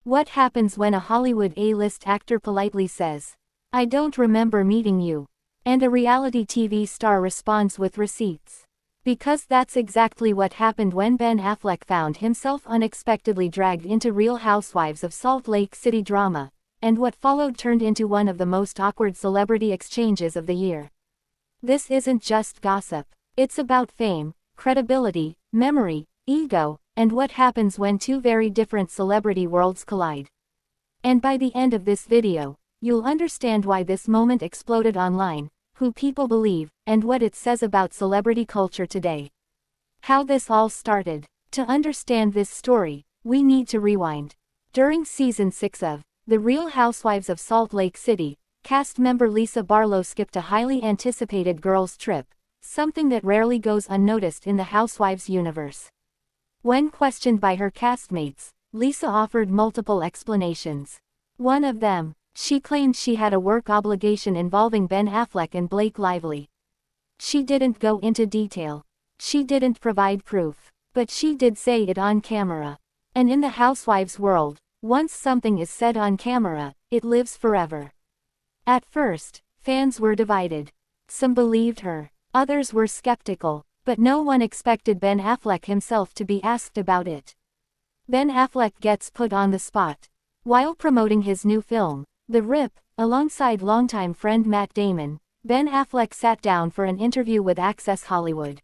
What happens when a Hollywood A-list actor politely says, "I don't remember meeting you," and a reality TV star responds with receipts? Because that's exactly what happened when Ben Affleck found himself unexpectedly dragged into Real Housewives of Salt Lake City drama, and what followed turned into one of the most awkward celebrity exchanges of the year. This isn't just gossip. It's about fame, credibility, memory, ego, and what happens when two very different celebrity worlds collide. And by the end of this video, you'll understand why this moment exploded online, who people believe, and what it says about celebrity culture today. How this all started. To understand this story, we need to rewind. During season 6 of The Real Housewives of Salt Lake City, cast member Lisa Barlow skipped a highly anticipated girls' trip, something that rarely goes unnoticed in the Housewives universe. When questioned by her castmates, Lisa offered multiple explanations. One of them, she claimed she had a work obligation involving Ben Affleck and Blake Lively. She didn't go into detail. She didn't provide proof, but she did say it on camera. And in the Housewives world, once something is said on camera, it lives forever. At first, fans were divided. Some believed her, others were skeptical, but no one expected Ben Affleck himself to be asked about it. Ben Affleck gets put on the spot. While promoting his new film, The Rip, alongside longtime friend Matt Damon, Ben Affleck sat down for an interview with Access Hollywood.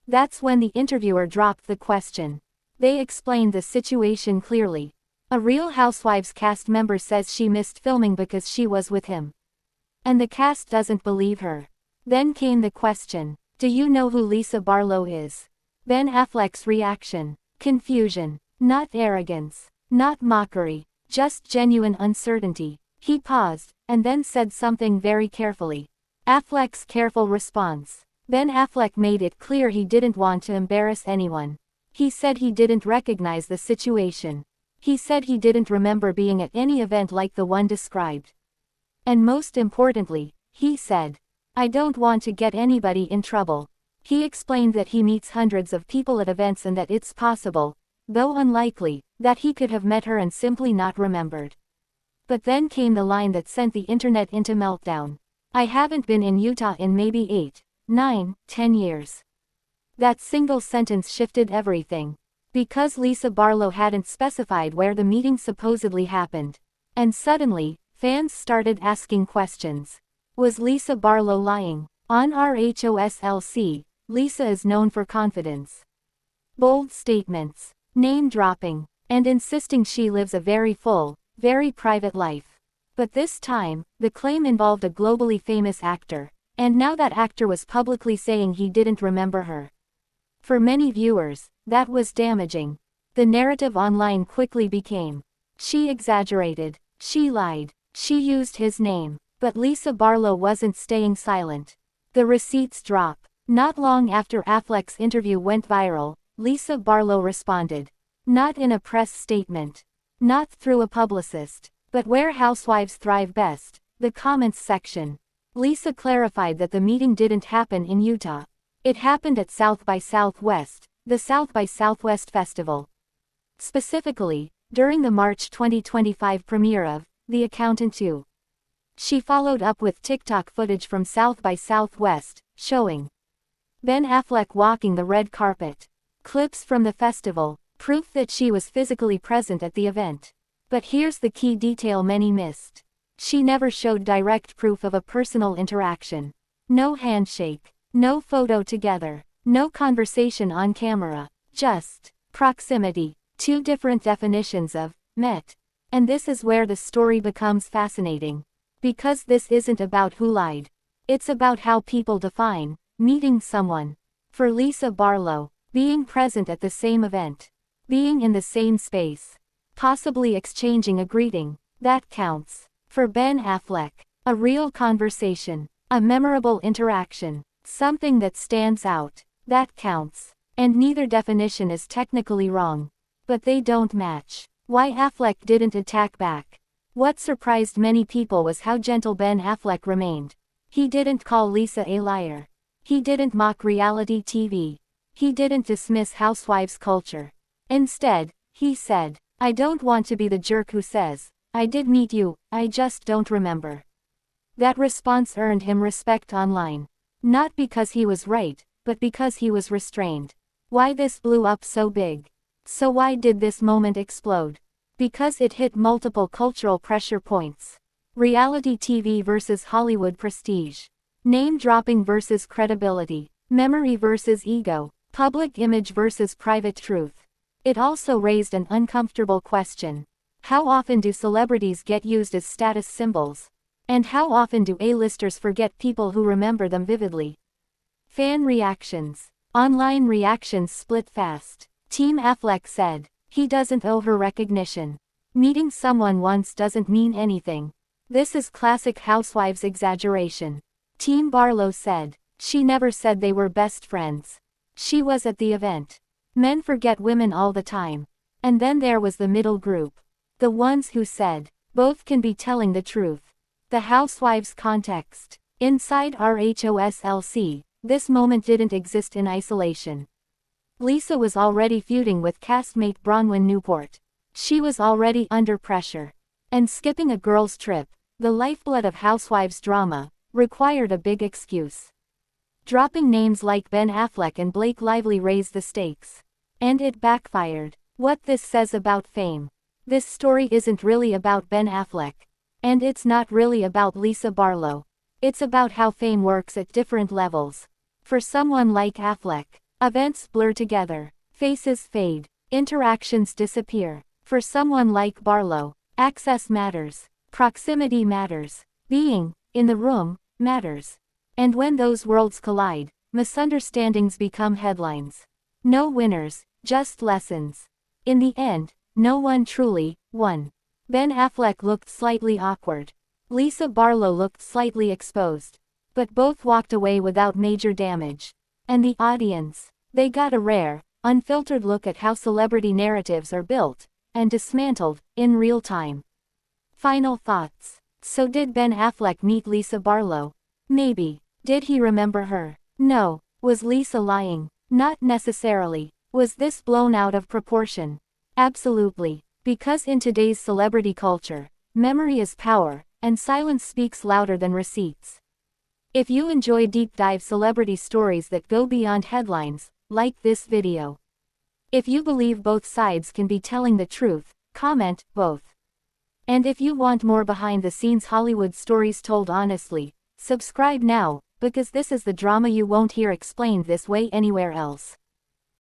That's when the interviewer dropped the question. They explained the situation clearly. A Real Housewives cast member says she missed filming because she was with him. And the cast doesn't believe her. Then came the question, "Do you know who Lisa Barlow is?" Ben Affleck's reaction: confusion. Not arrogance. Not mockery. Just genuine uncertainty. He paused, and then said something very carefully. Affleck's careful response. Ben Affleck made it clear he didn't want to embarrass anyone. He said he didn't recognize the situation. He said he didn't remember being at any event like the one described. And most importantly, he said, "I don't want to get anybody in trouble." He explained that he meets hundreds of people at events and that it's possible, though unlikely, that he could have met her and simply not remembered. But then came the line that sent the internet into meltdown. "I haven't been in Utah in maybe 8, 9, 10 years." That single sentence shifted everything. Because Lisa Barlow hadn't specified where the meeting supposedly happened. And suddenly, fans started asking questions. Was Lisa Barlow lying? On RHOSLC, Lisa is known for confidence, bold statements, name-dropping, and insisting she lives a very full, very private life. But this time, the claim involved a globally famous actor, and now that actor was publicly saying he didn't remember her. For many viewers, that was damaging. The narrative online quickly became, she exaggerated, she lied, she used his name. But Lisa Barlow wasn't staying silent. The receipts drop. Not long after Affleck's interview went viral, Lisa Barlow responded. Not in a press statement. Not through a publicist. But where housewives thrive best, the comments section. Lisa clarified that the meeting didn't happen in Utah. It happened at South by Southwest, the South by Southwest Festival. Specifically, during the March 2025 premiere of The Accountant 2. She followed up with TikTok footage from South by Southwest, showing Ben Affleck walking the red carpet. Clips from the festival, proof that she was physically present at the event. But here's the key detail many missed. She never showed direct proof of a personal interaction. No handshake. No photo together. No conversation on camera. Just proximity. Two different definitions of met. And this is where the story becomes fascinating. Because this isn't about who lied. It's about how people define meeting someone. For Lisa Barlow, being present at the same event, being in the same space, possibly exchanging a greeting, that counts. For Ben Affleck, a real conversation, a memorable interaction, something that stands out, that counts. And neither definition is technically wrong. But they don't match. Why Affleck didn't attack back. What surprised many people was how gentle Ben Affleck remained. He didn't call Lisa a liar. He didn't mock reality TV. He didn't dismiss housewives culture. Instead, he said, I don't want to be the jerk who says, I did meet you, I just don't remember. That response earned him respect online. Not because he was right, but because he was restrained. Why this blew up so big? So why did this moment explode? Because it hit multiple cultural pressure points. Reality TV versus Hollywood prestige. Name dropping versus credibility. Memory versus ego. Public image versus private truth. It also raised an uncomfortable question. How often do celebrities get used as status symbols? And how often do A-listers forget people who remember them vividly? Fan reactions. Online reactions split fast. Team Affleck said, he doesn't owe her recognition. Meeting someone once doesn't mean anything. This is classic Housewives exaggeration. Team Barlow said, she never said they were best friends. She was at the event. Men forget women all the time. And then there was the middle group. The ones who said, both can be telling the truth. The Housewives context. Inside RHOSLC, this moment didn't exist in isolation. Lisa was already feuding with castmate Bronwyn Newport. She was already under pressure. And skipping a girls' trip, the lifeblood of Housewives drama, required a big excuse. Dropping names like Ben Affleck and Blake Lively raised the stakes. And it backfired. What this says about fame. This story isn't really about Ben Affleck. And it's not really about Lisa Barlow. It's about how fame works at different levels. For someone like Affleck, events blur together, faces fade, interactions disappear. For someone like Barlow, access matters, proximity matters, being in the room matters. And when those worlds collide, misunderstandings become headlines. No winners, just lessons. In the end, no one truly won. Ben Affleck looked slightly awkward. Lisa Barlow looked slightly exposed. But both walked away without major damage. And the audience, they got a rare, unfiltered look at how celebrity narratives are built and dismantled in real time. Final thoughts. So did Ben Affleck meet Lisa Barlow? Maybe. Did he remember her? No. Was Lisa lying? Not necessarily. Was this blown out of proportion? Absolutely. Because in today's celebrity culture, memory is power, and silence speaks louder than receipts. If you enjoy deep dive celebrity stories that go beyond headlines, like this video. If you believe both sides can be telling the truth, comment both. And if you want more behind the scenes Hollywood stories told honestly, subscribe now, because this is the drama you won't hear explained this way anywhere else.